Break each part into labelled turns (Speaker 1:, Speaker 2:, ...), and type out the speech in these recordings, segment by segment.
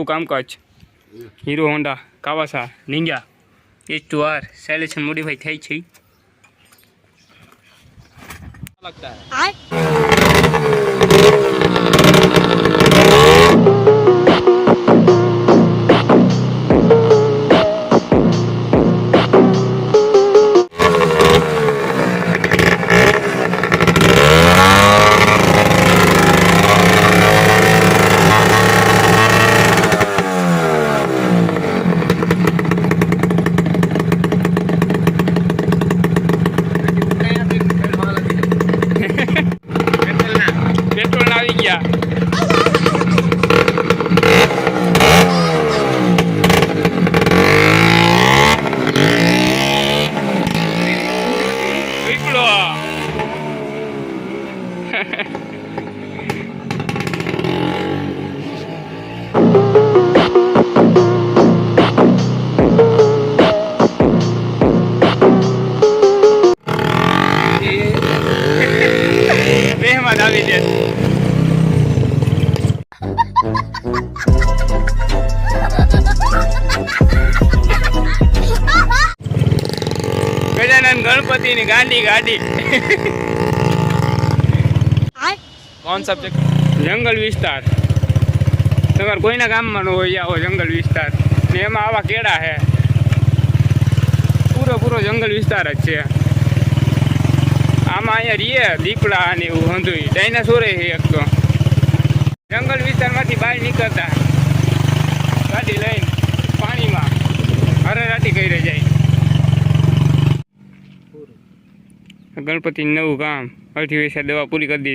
Speaker 1: નવું કામકાજ Hero Honda Kawasaki Ninja H2R સાયલેશન મોડિફાઈ થઈ છે लगता है गजानन गणपति ने गाड़ी गाड़ी कौन सब्जेक्ट जंगल विस्तार तमार कोईना गाममां नो होय आवो जंगल विस्तार ने एमां आवा केड़ा है पूरो जंगल विस्तार ज छे आमां अहींया रहीए દીપડા ने एवुं हंधुई डायनासोर है एक तो जंगल विस्तारमांथी बहार નીકળતા गाड़ी लईने पाणीमां हराराटी करी जाय गणपति नवुं काम अर्धी वैसा दवा पूरी कर दी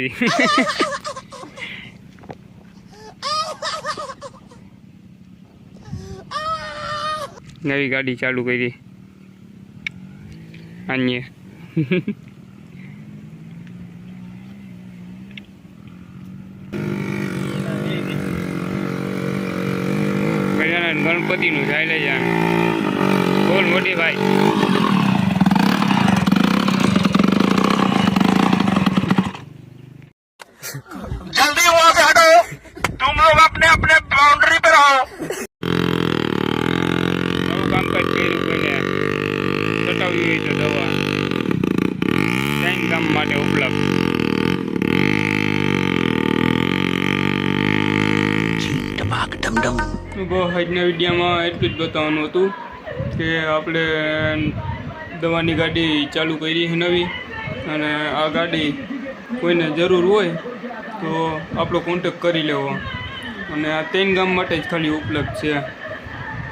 Speaker 1: नवी गाड़ी चालू करी अन्य गजानन गणपति नु जाय ले जा बोल मोटी भाई
Speaker 2: जल्दी वहां से हटो, तुम लोग अपने अपने बाउंड्री पे रहो।
Speaker 1: काम कर चटावी हुई तो दवा टाइम काम માટે ઉપલબ્ધ આજના વિડીયોમાં એટલું જ બતાવવાનું હતું કે આપણે દવાની ગાડી ચાલુ કરી છે નવી અને આ ગાડી કોઈને જરૂર હોય તો આપણો કોન્ટેક્ટ કરી લેવો અને આ 3 ગામ માટે જ ખાલી ઉપલબ્ધ છે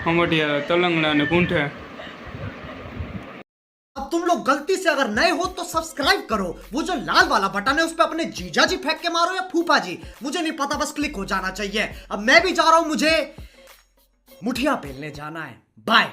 Speaker 1: હમટિયા તલંગણા અને ગુંઠે।
Speaker 3: अब तुम लोग गलती से अगर नए हो तो सब्सक्राइब करो, वो जो लाल वाला बटन है उस पे अपने जीजा जी फेंक के मारो या फूफा जी, मुझे नहीं पता, बस क्लिक हो जाना चाहिए। अब मैं भी जा रहा हूं, मुझे मुठिया बेलने जाना है। बाय।